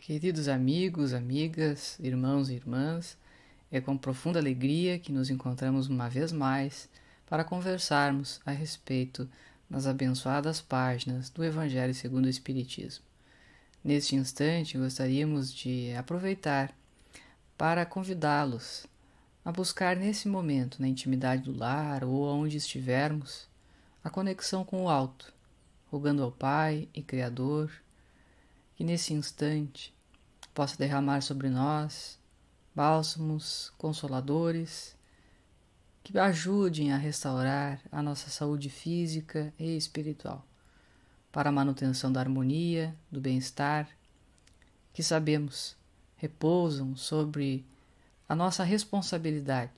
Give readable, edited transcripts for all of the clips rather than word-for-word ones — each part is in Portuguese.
Queridos amigos, amigas, irmãos e irmãs, é com profunda alegria que nos encontramos uma vez mais para conversarmos a respeito das abençoadas páginas do Evangelho segundo o Espiritismo. Neste instante, gostaríamos de aproveitar para convidá-los a buscar nesse momento, na intimidade do lar ou onde estivermos, a conexão com o alto, rogando ao Pai e Criador que nesse instante possa derramar sobre nós bálsamos consoladores que ajudem a restaurar a nossa saúde física e espiritual, para a manutenção da harmonia, do bem-estar, que sabemos repousam sobre a nossa responsabilidade,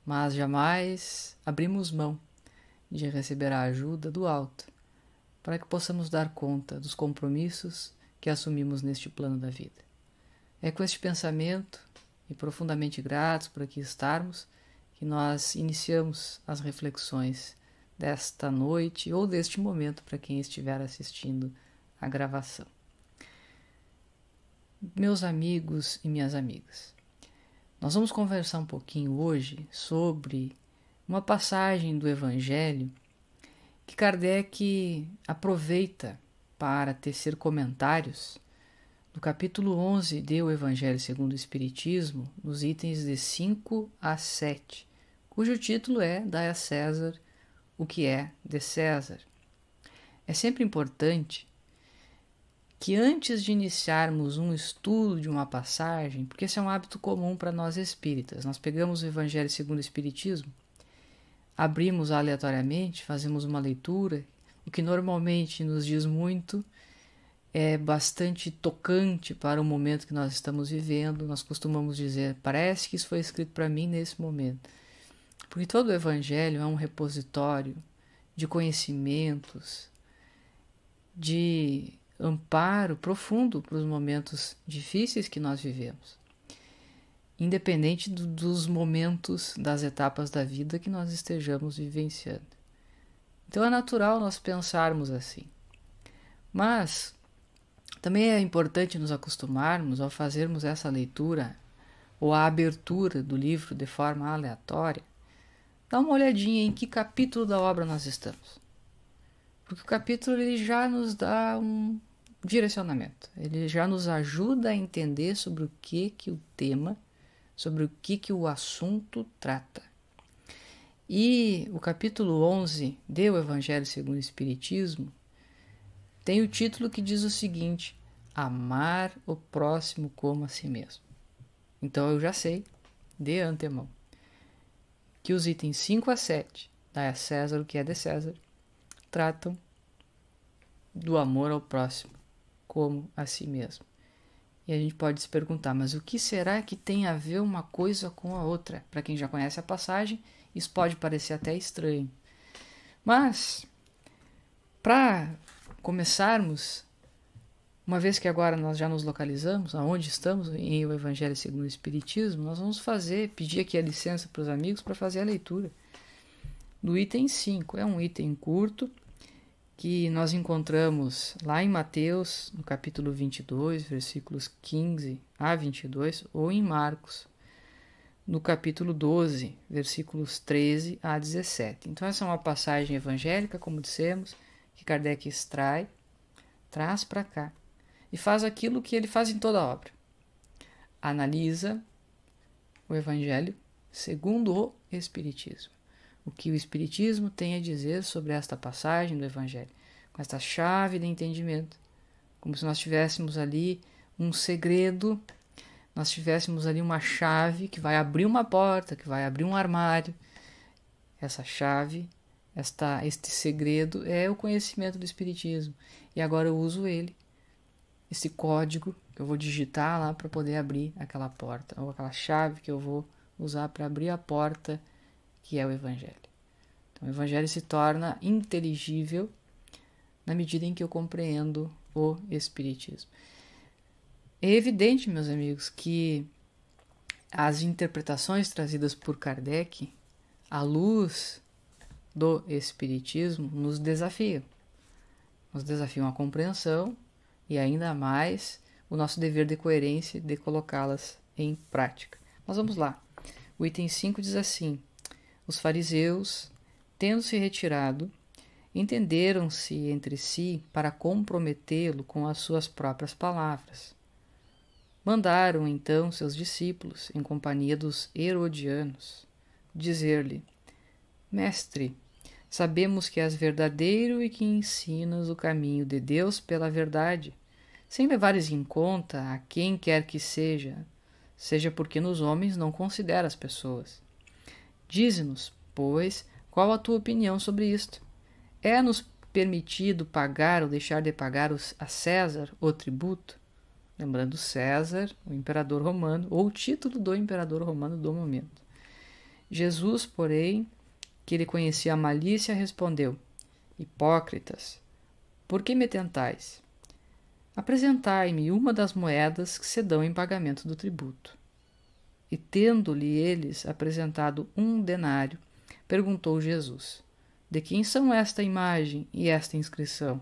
mas jamais abrimos mão de receber a ajuda do alto, para que possamos dar conta dos compromissos que assumimos neste plano da vida. É com este pensamento, e profundamente gratos por aqui estarmos, que nós iniciamos as reflexões desta noite ou deste momento para quem estiver assistindo a gravação. Meus amigos e minhas amigas, nós vamos conversar um pouquinho hoje sobre uma passagem do Evangelho que Kardec aproveita para tecer comentários no capítulo 11 do Evangelho segundo o Espiritismo, nos itens de 5 a 7, cujo título é Dai a César o que é de César. É sempre importante que antes de iniciarmos um estudo de uma passagem, porque esse é um hábito comum para nós espíritas, nós pegamos o Evangelho segundo o Espiritismo, abrimos aleatoriamente, fazemos uma leitura, o que normalmente nos diz muito, é bastante tocante para o momento que nós estamos vivendo. Nós costumamos dizer, parece que isso foi escrito para mim nesse momento. Porque todo o Evangelho é um repositório de conhecimentos, de amparo profundo para os momentos difíceis que nós vivemos, independente dos momentos, das etapas da vida que nós estejamos vivenciando. Então é natural nós pensarmos assim. Mas também é importante nos acostumarmos, ao fazermos essa leitura ou a abertura do livro de forma aleatória, dar uma olhadinha em que capítulo da obra nós estamos. Porque o capítulo ele já nos dá um direcionamento, ele já nos ajuda a entender sobre o que o tema, sobre o que o assunto trata. E o capítulo 11 do Evangelho segundo o Espiritismo tem o título que diz o seguinte: amar o próximo como a si mesmo. Então eu já sei, de antemão, que os itens 5 a 7, dai a César o que é de César, tratam do amor ao próximo como a si mesmo. E a gente pode se perguntar, mas o que será que tem a ver uma coisa com a outra? Para quem já conhece a passagem, isso pode parecer até estranho. Mas, para começarmos, uma vez que agora nós já nos localizamos, aonde estamos em o Evangelho segundo o Espiritismo, nós vamos pedir aqui a licença para os amigos para fazer a leitura do item 5. É um item curto, que nós encontramos lá em Mateus, no capítulo 22, versículos 15 a 22, ou em Marcos, no capítulo 12, versículos 13 a 17. Então essa é uma passagem evangélica, como dissemos, que Kardec extrai, traz para cá, e faz aquilo que ele faz em toda a obra. Analisa o Evangelho segundo o Espiritismo. O que o Espiritismo tem a dizer sobre esta passagem do Evangelho, com esta chave de entendimento, como se nós tivéssemos ali um segredo, nós tivéssemos ali uma chave que vai abrir uma porta, que vai abrir um armário. Essa chave, este segredo é o conhecimento do Espiritismo. E agora eu uso ele, esse código que eu vou digitar lá para poder abrir aquela porta, ou aquela chave que eu vou usar para abrir a porta que é o Evangelho. Então o Evangelho se torna inteligível na medida em que eu compreendo o Espiritismo. É evidente, meus amigos, que as interpretações trazidas por Kardec, à luz do Espiritismo, nos desafiam. Nos desafiam a compreensão e ainda mais o nosso dever de coerência de colocá-las em prática. Mas vamos lá. O item 5 diz assim: os fariseus, tendo se retirado, entenderam-se entre si para comprometê-lo com as suas próprias palavras. Mandaram então seus discípulos, em companhia dos herodianos, dizer-lhe: Mestre, sabemos que és verdadeiro e que ensinas o caminho de Deus pela verdade, sem levares em conta a quem quer que seja porque nos homens não considera as pessoas. Dize-nos, pois, qual a tua opinião sobre isto? É-nos permitido pagar ou deixar de pagar a César o tributo? Lembrando César, o imperador romano, ou o título do imperador romano do momento. Jesus, porém, que ele conhecia a malícia, respondeu: Hipócritas, por que me tentais? Apresentai-me uma das moedas que se dão em pagamento do tributo. E tendo-lhe eles apresentado 1 denário, perguntou Jesus: De quem são esta imagem e esta inscrição?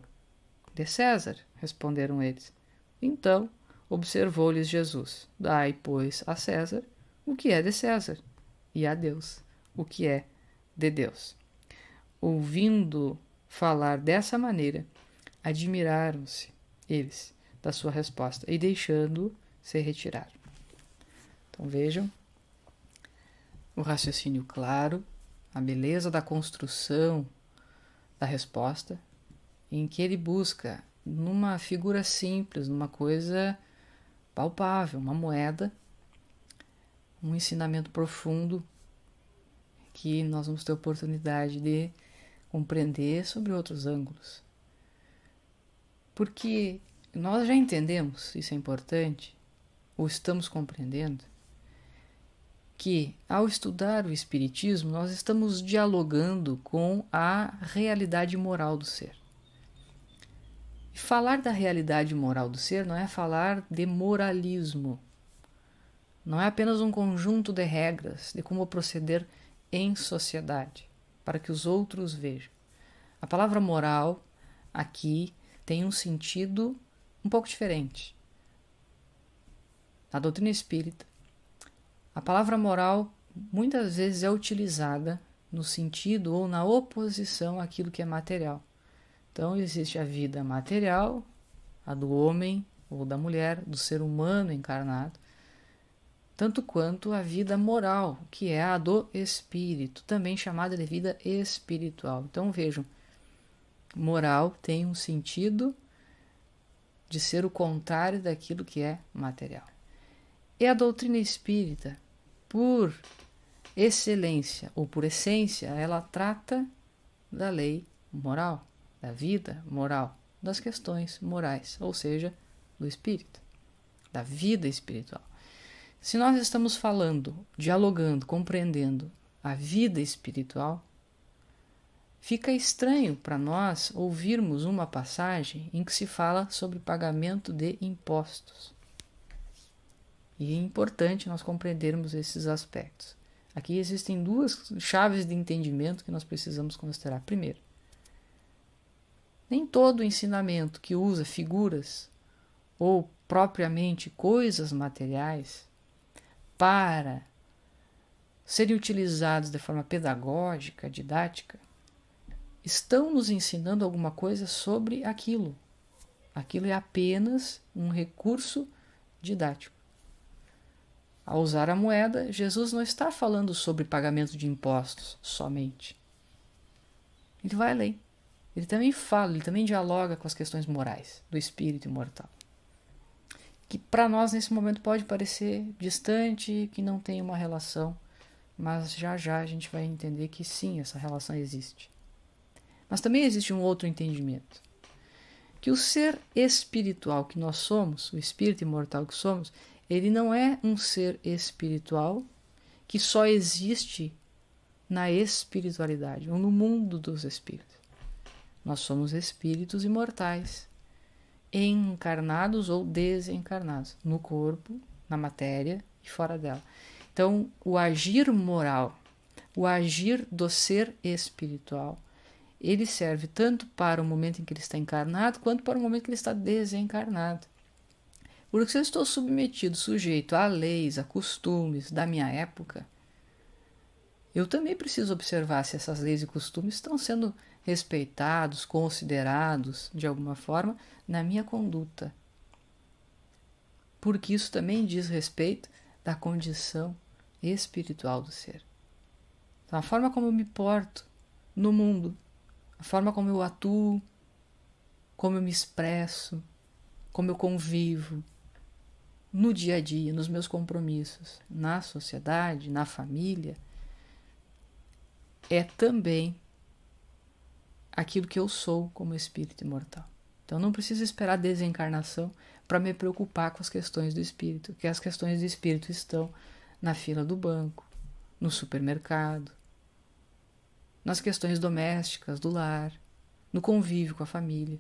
De César, responderam eles. Então observou-lhes Jesus: Dai, pois, a César o que é de César, e a Deus o que é de Deus. Ouvindo falar dessa maneira, admiraram-se eles da sua resposta e, deixando-o, se retiraram. Então vejam o raciocínio claro, a beleza da construção da resposta, em que ele busca, numa figura simples, numa coisa palpável, uma moeda, um ensinamento profundo que nós vamos ter oportunidade de compreender sobre outros ângulos. Porque nós já entendemos, isso é importante, ou estamos compreendendo, que ao estudar o Espiritismo nós estamos dialogando com a realidade moral do ser. E falar da realidade moral do ser não é falar de moralismo, não é apenas um conjunto de regras de como proceder em sociedade, para que os outros vejam. A palavra moral aqui tem um sentido um pouco diferente. Na doutrina espírita, a palavra moral muitas vezes é utilizada no sentido ou na oposição àquilo que é material. Então existe a vida material, a do homem ou da mulher, do ser humano encarnado, tanto quanto a vida moral, que é a do espírito, também chamada de vida espiritual. Então vejam, moral tem um sentido de ser o contrário daquilo que é material. E a doutrina espírita, por excelência ou por essência, ela trata da lei moral, da vida moral, das questões morais, ou seja, do espírito, da vida espiritual. Se nós estamos falando, dialogando, compreendendo a vida espiritual, fica estranho para nós ouvirmos uma passagem em que se fala sobre pagamento de impostos. E é importante nós compreendermos esses aspectos. Aqui existem duas chaves de entendimento que nós precisamos considerar. Primeiro, nem todo ensinamento que usa figuras ou propriamente coisas materiais para serem utilizados de forma pedagógica, didática, estão nos ensinando alguma coisa sobre aquilo. Aquilo é apenas um recurso didático. Ao usar a moeda, Jesus não está falando sobre pagamento de impostos somente. Ele vai além. Ele também fala, ele também dialoga com as questões morais do espírito imortal. Que para nós nesse momento pode parecer distante, que não tem uma relação, mas já já a gente vai entender que sim, essa relação existe. Mas também existe um outro entendimento. Que o ser espiritual que nós somos, o espírito imortal que somos, ele não é um ser espiritual que só existe na espiritualidade, ou no mundo dos espíritos. Nós somos espíritos imortais, encarnados ou desencarnados, no corpo, na matéria e fora dela. Então, o agir moral, o agir do ser espiritual, ele serve tanto para o momento em que ele está encarnado, quanto para o momento em que ele está desencarnado. Porque se eu estou submetido, sujeito a leis, a costumes da minha época, eu também preciso observar se essas leis e costumes estão sendo respeitados, considerados de alguma forma na minha conduta. Porque isso também diz respeito da condição espiritual do ser. Então, a forma como eu me porto no mundo, a forma como eu atuo, como eu me expresso, como eu convivo no dia a dia, nos meus compromissos, na sociedade, na família, é também aquilo que eu sou como espírito imortal. Então não preciso esperar a desencarnação para me preocupar com as questões do espírito, porque as questões do espírito estão na fila do banco, no supermercado, nas questões domésticas do lar, no convívio com a família.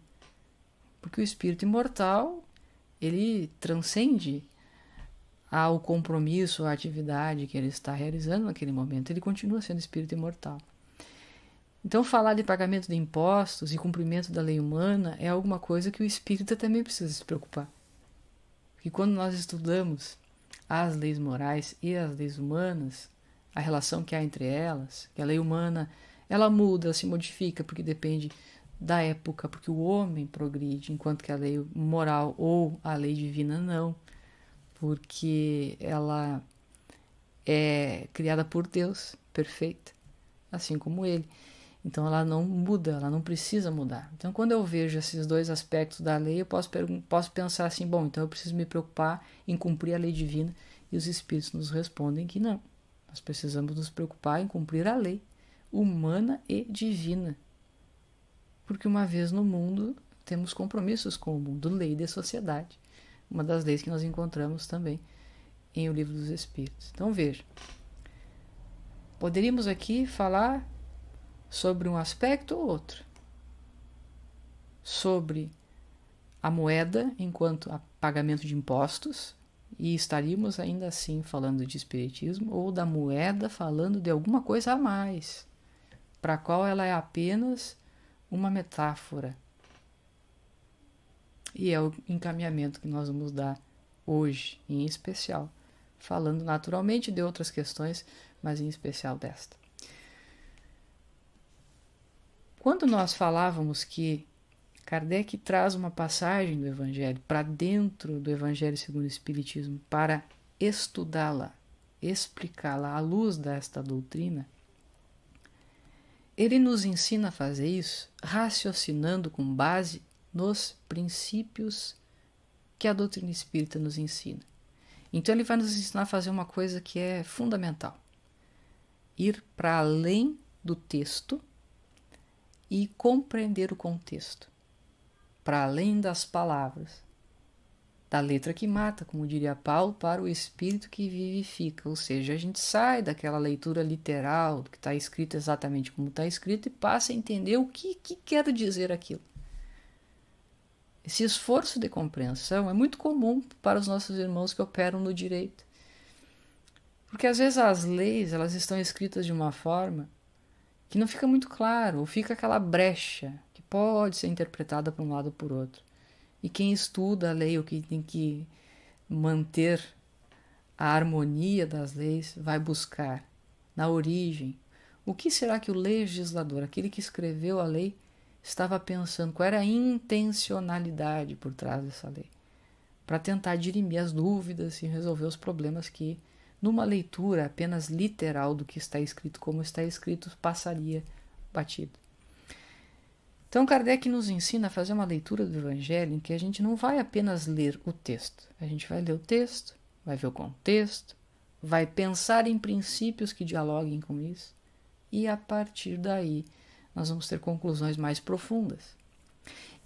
Porque o espírito imortal, ele transcende ao compromisso, à atividade que ele está realizando naquele momento. Ele continua sendo espírito imortal. Então, falar de pagamento de impostos e cumprimento da lei humana é alguma coisa que o espírita também precisa se preocupar. Porque quando nós estudamos as leis morais e as leis humanas, a relação que há entre elas, que a lei humana ela muda, ela se modifica, porque depende da época, porque o homem progride, enquanto que a lei moral ou a lei divina não, porque ela é criada por Deus, perfeita, assim como ele. Então ela não muda, ela não precisa mudar. Então quando eu vejo esses dois aspectos da lei, eu posso pensar assim, bom, então eu preciso me preocupar em cumprir a lei divina, e os espíritos nos respondem que não. Nós precisamos nos preocupar em cumprir a lei humana e divina. Porque uma vez no mundo temos compromissos com o mundo, lei da sociedade. Uma das leis que nós encontramos também em O Livro dos Espíritos. Então veja, poderíamos aqui falar sobre um aspecto ou outro. Sobre a moeda enquanto a pagamento de impostos, e estaríamos ainda assim falando de espiritismo, ou da moeda falando de alguma coisa a mais, para a qual ela é apenas uma metáfora. E é o encaminhamento que nós vamos dar hoje, em especial, falando naturalmente de outras questões, mas em especial desta. Quando nós falávamos que Kardec traz uma passagem do Evangelho para dentro do Evangelho segundo o Espiritismo para estudá-la, explicá-la à luz desta doutrina, ele nos ensina a fazer isso raciocinando com base nos princípios que a doutrina espírita nos ensina. Então ele vai nos ensinar a fazer uma coisa que é fundamental: ir para além do texto e compreender o contexto, para além das palavras, da letra que mata, como diria Paulo, para o espírito que vivifica. Ou seja, a gente sai daquela leitura literal, do que está escrito exatamente como está escrito, e passa a entender o que quer dizer aquilo. Esse esforço de compreensão é muito comum para os nossos irmãos que operam no direito. Porque às vezes as leis elas estão escritas de uma forma que não fica muito claro, ou fica aquela brecha que pode ser interpretada por um lado ou por outro. E quem estuda a lei, ou que tem que manter a harmonia das leis, vai buscar na origem o que será que o legislador, aquele que escreveu a lei, estava pensando, qual era a intencionalidade por trás dessa lei, para tentar dirimir as dúvidas e resolver os problemas que, numa leitura apenas literal do que está escrito como está escrito, passaria batido. Então Kardec nos ensina a fazer uma leitura do Evangelho em que a gente não vai apenas ler o texto, a gente vai ler o texto, vai ver o contexto, vai pensar em princípios que dialoguem com isso, e a partir daí nós vamos ter conclusões mais profundas.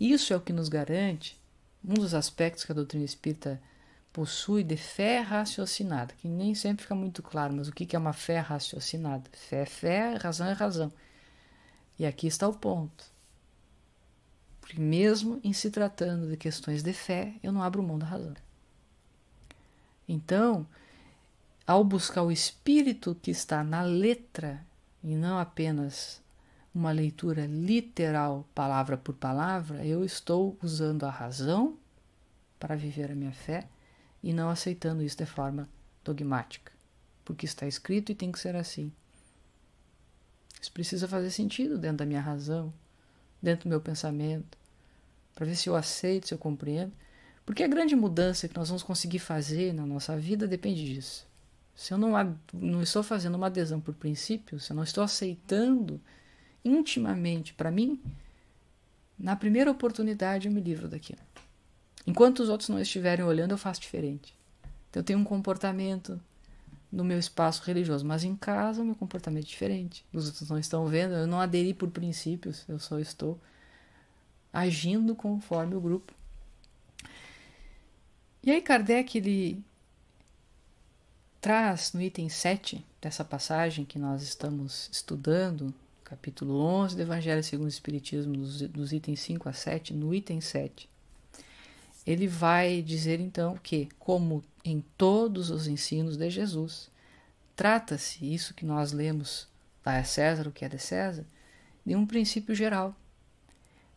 Isso é o que nos garante um dos aspectos que a doutrina espírita possui de fé raciocinada, que nem sempre fica muito claro, mas o que é uma fé raciocinada? Fé é fé, razão é razão. E aqui está o ponto. Porque mesmo em se tratando de questões de fé, eu não abro mão da razão. Então, ao buscar o espírito que está na letra, e não apenas uma leitura literal, palavra por palavra, eu estou usando a razão para viver a minha fé, e não aceitando isso de forma dogmática, porque está escrito e tem que ser assim. Isso precisa fazer sentido dentro da minha razão, dentro do meu pensamento, para ver se eu aceito, se eu compreendo. Porque a grande mudança que nós vamos conseguir fazer na nossa vida depende disso. Se eu não estou fazendo uma adesão por princípio, se eu não estou aceitando intimamente para mim, na primeira oportunidade eu me livro daquilo. Enquanto os outros não estiverem olhando, eu faço diferente. Então eu tenho um comportamento no meu espaço religioso, mas em casa o meu comportamento é diferente. Os outros não estão vendo, eu não aderi por princípios, eu só estou agindo conforme o grupo. E aí Kardec, ele traz no item 7 dessa passagem que nós estamos estudando, capítulo 11 do Evangelho segundo o Espiritismo, dos itens 5 a 7, no item 7, ele vai dizer então que, como em todos os ensinos de Jesus, trata-se, isso que nós lemos, dai a César o que é de César, de um princípio geral,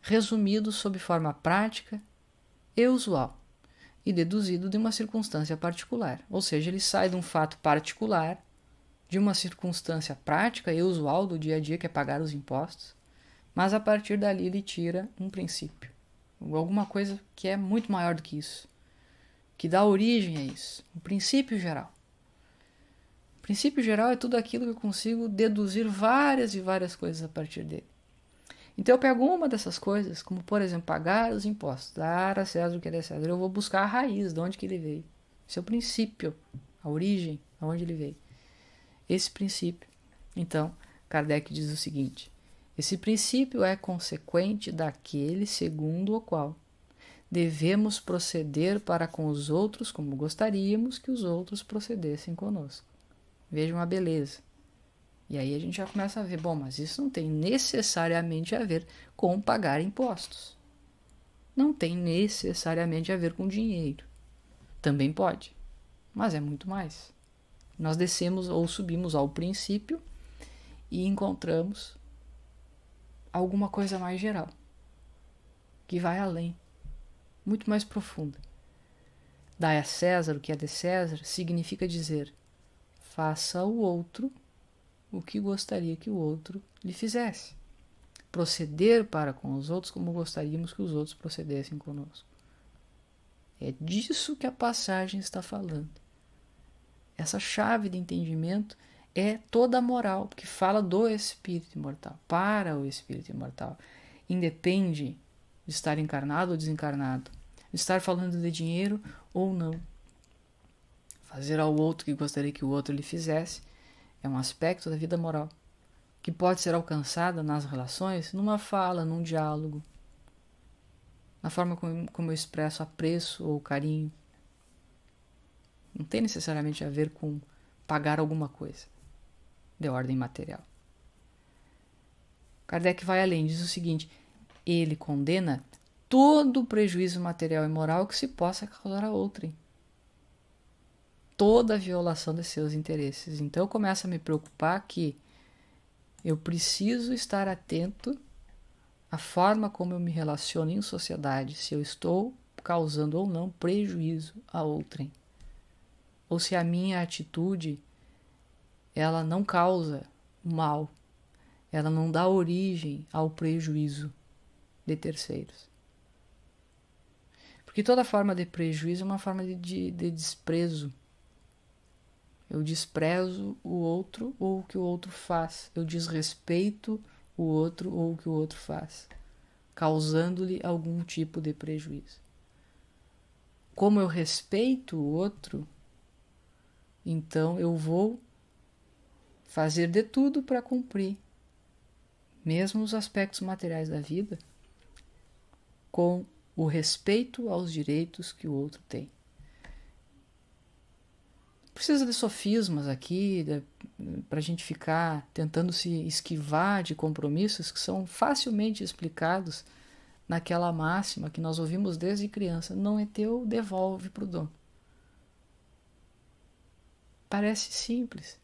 resumido sob forma prática e usual, e deduzido de uma circunstância particular. Ou seja, ele sai de um fato particular, de uma circunstância prática e usual do dia a dia, que é pagar os impostos, mas a partir dali ele tira um princípio, alguma coisa que é muito maior do que isso, que dá origem a isso, um princípio geral. O princípio geral é tudo aquilo que eu consigo deduzir várias e várias coisas a partir dele. Então eu pego uma dessas coisas, como por exemplo, pagar os impostos, dar a César o que é de César, eu vou buscar a raiz, de onde que ele veio. Esse é o princípio, a origem, aonde ele veio. Esse princípio. Então, Kardec diz o seguinte: esse princípio é consequente daquele segundo o qual devemos proceder para com os outros como gostaríamos que os outros procedessem conosco. Vejam a beleza. E aí a gente já começa a ver, bom, mas isso não tem necessariamente a ver com pagar impostos. Não tem necessariamente a ver com dinheiro. Também pode, mas é muito mais. Nós descemos ou subimos ao princípio e encontramos alguma coisa mais geral, que vai além, muito mais profunda. Dai a César o que é de César significa dizer: faça ao outro o que gostaria que o outro lhe fizesse. Proceder para com os outros como gostaríamos que os outros procedessem conosco. É disso que a passagem está falando. Essa chave de entendimento é toda a moral, porque fala do espírito imortal, para o espírito imortal. Independe de estar encarnado ou desencarnado, de estar falando de dinheiro ou não. Fazer ao outro o que gostaria que o outro lhe fizesse é um aspecto da vida moral, que pode ser alcançada nas relações, numa fala, num diálogo, na forma como eu expresso apreço ou carinho. Não tem necessariamente a ver com pagar alguma coisa de ordem material. Kardec vai além, diz o seguinte: ele condena todo o prejuízo material e moral que se possa causar a outrem, toda a violação de seus interesses. Então eu começo a me preocupar que eu preciso estar atento à forma como eu me relaciono em sociedade, se eu estou causando ou não prejuízo a outrem, ou se a minha atitude ela não causa mal, ela não dá origem ao prejuízo de terceiros. Porque toda forma de prejuízo é uma forma de desprezo. Eu desprezo o outro ou o que o outro faz. Eu desrespeito o outro ou o que o outro faz, causando-lhe algum tipo de prejuízo. Como eu respeito o outro, então eu vou fazer de tudo para cumprir, mesmo os aspectos materiais da vida, com o respeito aos direitos que o outro tem. Precisa de sofismas aqui, para a gente ficar tentando se esquivar de compromissos que são facilmente explicados naquela máxima que nós ouvimos desde criança: não é teu, devolve para o dono. Parece simples.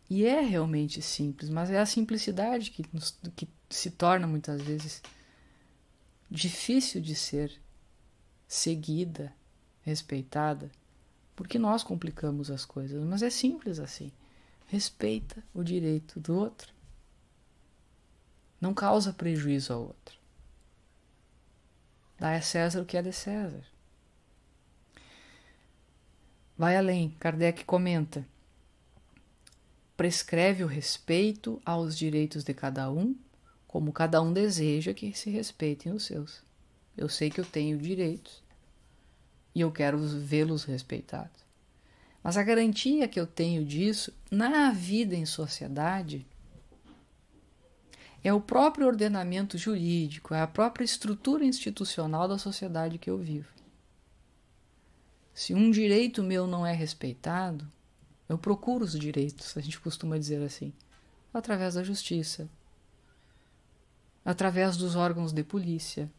E é realmente simples, mas é a simplicidade que se torna muitas vezes difícil de ser seguida, respeitada, porque nós complicamos as coisas, mas é simples assim. Respeita o direito do outro. Não causa prejuízo ao outro. Dá a César o que é de César. Vai além, Kardec comenta: prescreve o respeito aos direitos de cada um, como cada um deseja que se respeitem os seus. Eu sei que eu tenho direitos e eu quero vê-los respeitados. Mas a garantia que eu tenho disso na vida em sociedade é o próprio ordenamento jurídico, é a própria estrutura institucional da sociedade que eu vivo. Se um direito meu não é respeitado, eu procuro os direitos, a gente costuma dizer assim, através da justiça, através dos órgãos de polícia.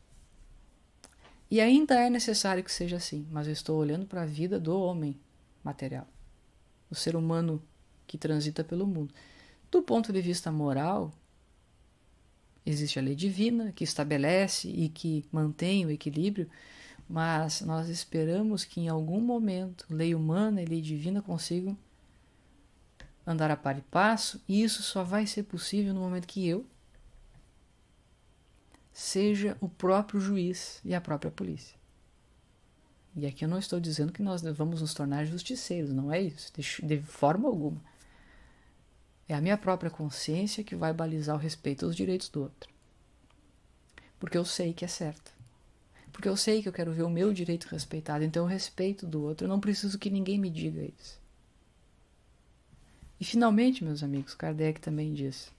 E ainda é necessário que seja assim, mas eu estou olhando para a vida do homem material, do ser humano que transita pelo mundo. Do ponto de vista moral, existe a lei divina que estabelece e que mantém o equilíbrio, mas nós esperamos que em algum momento lei humana e lei divina consigam andar a par e passo, e isso só vai ser possível no momento que eu seja o próprio juiz e a própria polícia. E aqui eu não estou dizendo que nós vamos nos tornar justiceiros, não é isso, de forma alguma. É a minha própria consciência que vai balizar o respeito aos direitos do outro. Porque eu sei que é certo. Porque eu sei que eu quero ver o meu direito respeitado, então eu respeito do outro, eu não preciso que ninguém me diga isso. E finalmente, meus amigos, Kardec também diz,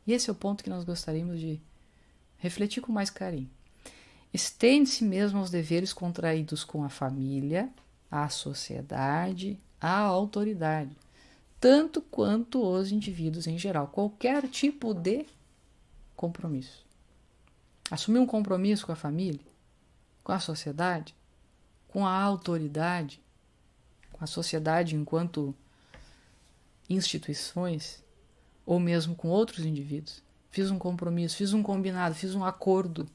e esse é o ponto que nós gostaríamos de refletir com mais carinho: estende-se mesmo aos deveres contraídos com a família, a sociedade, a autoridade, tanto quanto os indivíduos em geral, qualquer tipo de compromisso. Assumir um compromisso com a família, com a sociedade, com a autoridade, com a sociedade enquanto instituições, ou mesmo com outros indivíduos. Fiz um compromisso, fiz um combinado, fiz um acordo.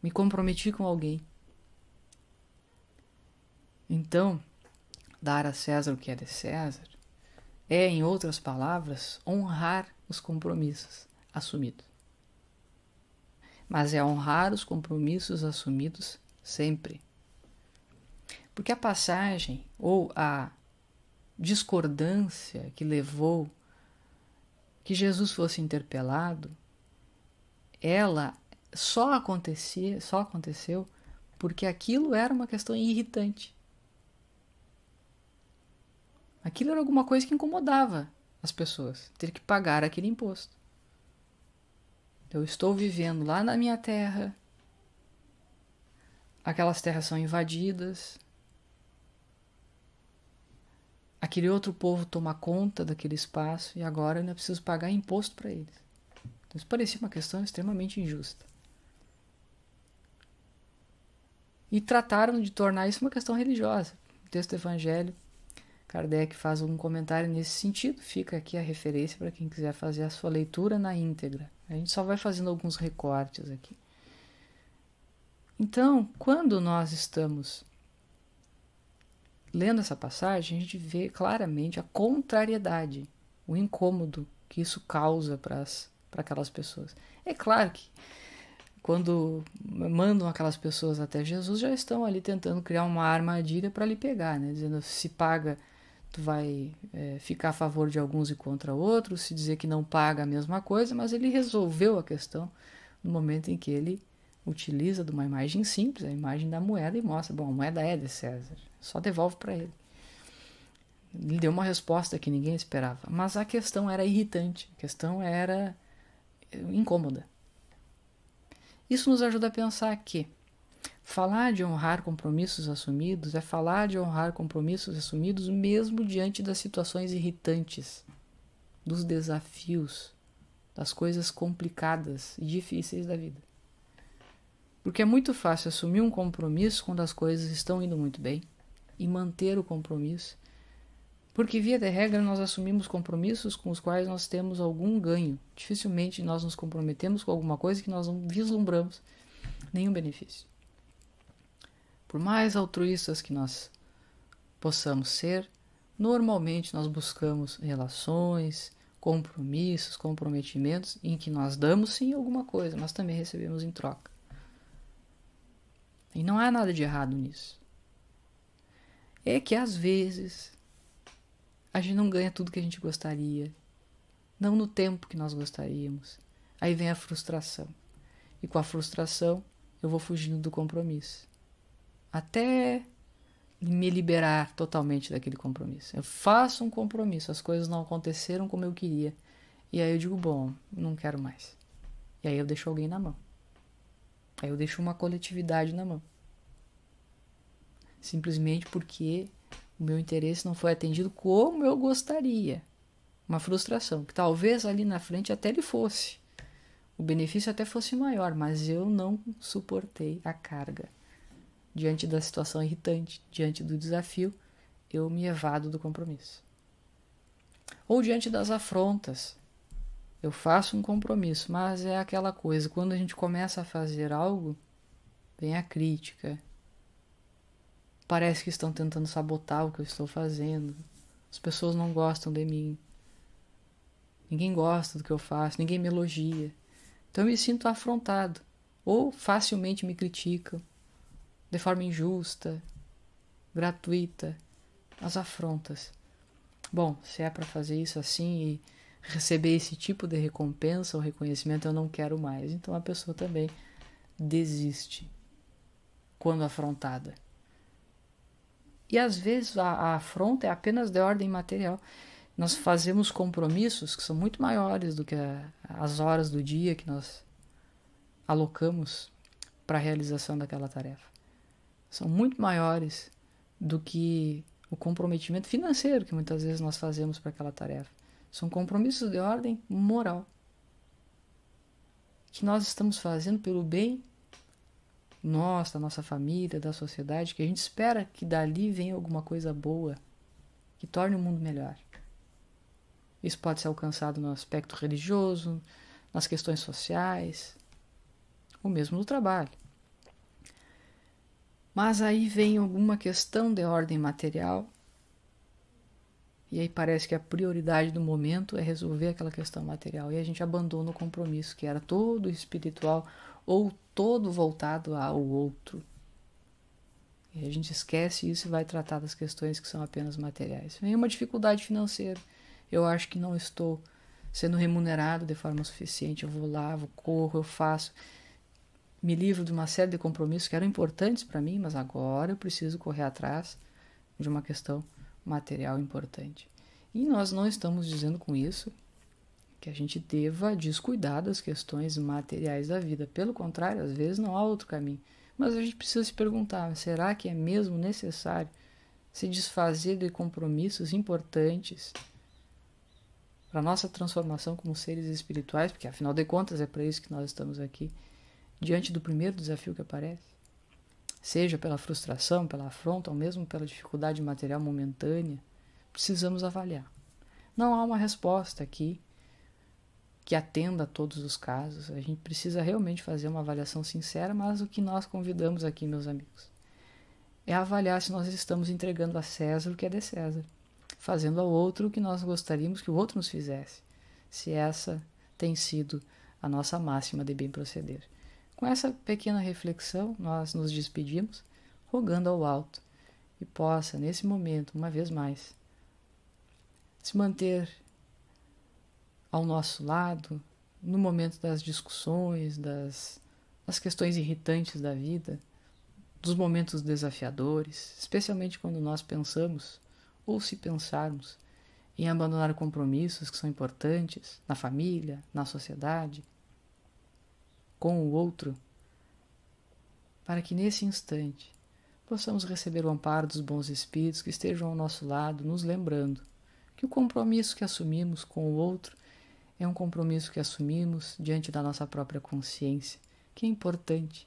Me comprometi com alguém. Então, dar a César o que é de César é, em outras palavras, honrar os compromissos assumidos. Mas é honrar os compromissos assumidos sempre. Porque a passagem ou a discordância que levou que Jesus fosse interpelado, ela só aconteceu porque aquilo era uma questão irritante. Aquilo era alguma coisa que incomodava as pessoas, ter que pagar aquele imposto. Eu estou vivendo lá na minha terra, aquelas terras são invadidas, aquele outro povo toma conta daquele espaço e agora eu ainda preciso pagar imposto para eles. Então isso parecia uma questão extremamente injusta. E trataram de tornar isso uma questão religiosa. No texto do Evangelho, Kardec faz um comentário nesse sentido, fica aqui a referência para quem quiser fazer a sua leitura na íntegra. A gente só vai fazendo alguns recortes aqui. Então, quando nós estamos lendo essa passagem, a gente vê claramente a contrariedade, o incômodo que isso causa para aquelas pessoas. É claro que quando mandam aquelas pessoas até Jesus, já estão ali tentando criar uma armadilha para lhe pegar, né? Dizendo, se paga, tu vai ficar a favor de alguns e contra outros, se dizer que não paga a mesma coisa, mas ele resolveu a questão no momento em que ele utiliza de uma imagem simples, a imagem da moeda, e mostra, bom, a moeda é de César, só devolve para ele. Ele deu uma resposta que ninguém esperava, mas a questão era irritante, a questão era incômoda. Isso nos ajuda a pensar que falar de honrar compromissos assumidos é falar de honrar compromissos assumidos mesmo diante das situações irritantes, dos desafios, das coisas complicadas e difíceis da vida. Porque é muito fácil assumir um compromisso quando as coisas estão indo muito bem e manter o compromisso, porque via de regra nós assumimos compromissos com os quais nós temos algum ganho. Dificilmente nós nos comprometemos com alguma coisa que nós não vislumbramos nenhum benefício. Por mais altruístas que nós possamos ser, normalmente nós buscamos relações, compromissos, comprometimentos em que nós damos sim alguma coisa, mas também recebemos em troca. E não há nada de errado nisso. É que às vezes a gente não ganha tudo que a gente gostaria, não no tempo que nós gostaríamos. Aí vem a frustração. E com a frustração eu vou fugindo do compromisso. Até me liberar totalmente daquele compromisso. Eu faço um compromisso, as coisas não aconteceram como eu queria. E aí eu digo, bom, não quero mais. E aí eu deixo alguém na mão. Aí eu deixo uma coletividade na mão. Simplesmente porque o meu interesse não foi atendido como eu gostaria. Uma frustração, que talvez ali na frente até ele fosse. O benefício até fosse maior, mas eu não suportei a carga. Diante da situação irritante, diante do desafio, eu me evado do compromisso. Ou diante das afrontas. Eu faço um compromisso, mas é aquela coisa, quando a gente começa a fazer algo, vem a crítica. Parece que estão tentando sabotar o que eu estou fazendo. As pessoas não gostam de mim. Ninguém gosta do que eu faço, ninguém me elogia. Então eu me sinto afrontado. Ou facilmente me criticam. De forma injusta, gratuita, as afrontas. Bom, se é para fazer isso assim e receber esse tipo de recompensa ou reconhecimento, eu não quero mais. Então a pessoa também desiste quando afrontada. E às vezes a afronta é apenas de ordem material. Nós fazemos compromissos que são muito maiores do que as horas do dia que nós alocamos para a realização daquela tarefa. São muito maiores do que o comprometimento financeiro que muitas vezes nós fazemos para aquela tarefa. São compromissos de ordem moral que nós estamos fazendo pelo bem nosso, da nossa família, da sociedade, que a gente espera que dali venha alguma coisa boa que torne o mundo melhor. Isso pode ser alcançado no aspecto religioso, nas questões sociais, ou mesmo no trabalho. Mas aí vem alguma questão de ordem material e aí parece que a prioridade do momento é resolver aquela questão material e a gente abandona o compromisso que era todo espiritual ou todo voltado ao outro. E a gente esquece isso e vai tratar das questões que são apenas materiais. Vem uma dificuldade financeira. Eu acho que não estou sendo remunerado de forma suficiente. Eu vou lá, eu corro, eu faço. Me livro de uma série de compromissos que eram importantes para mim, mas agora eu preciso correr atrás de uma questão material importante. E nós não estamos dizendo com isso que a gente deva descuidar das questões materiais da vida. Pelo contrário, às vezes não há outro caminho. Mas a gente precisa se perguntar, será que é mesmo necessário se desfazer de compromissos importantes para a nossa transformação como seres espirituais? Porque afinal de contas é para isso que nós estamos aqui. Diante do primeiro desafio que aparece, seja pela frustração, pela afronta, ou mesmo pela dificuldade material momentânea, precisamos avaliar. Não há uma resposta aqui que atenda a todos os casos. A gente precisa realmente fazer uma avaliação sincera, mas o que nós convidamos aqui, meus amigos, é avaliar se nós estamos entregando a César o que é de César, fazendo ao outro o que nós gostaríamos que o outro nos fizesse, se essa tem sido a nossa máxima de bem proceder. Com essa pequena reflexão, nós nos despedimos, rogando ao alto que possa, nesse momento, uma vez mais, se manter ao nosso lado, no momento das discussões, das questões irritantes da vida, dos momentos desafiadores, especialmente quando nós pensamos, ou se pensarmos, em abandonar compromissos que são importantes na família, na sociedade, com o outro, para que nesse instante possamos receber o amparo dos bons espíritos que estejam ao nosso lado, nos lembrando que o compromisso que assumimos com o outro é um compromisso que assumimos diante da nossa própria consciência, que é importante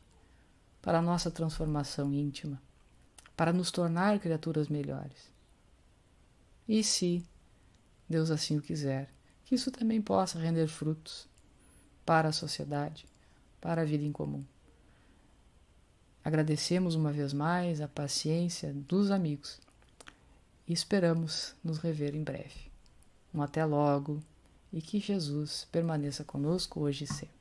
para a nossa transformação íntima, para nos tornar criaturas melhores. E se Deus assim o quiser, que isso também possa render frutos para a sociedade, para a vida em comum. Agradecemos uma vez mais a paciência dos amigos e esperamos nos rever em breve. Um até logo e que Jesus permaneça conosco hoje e sempre.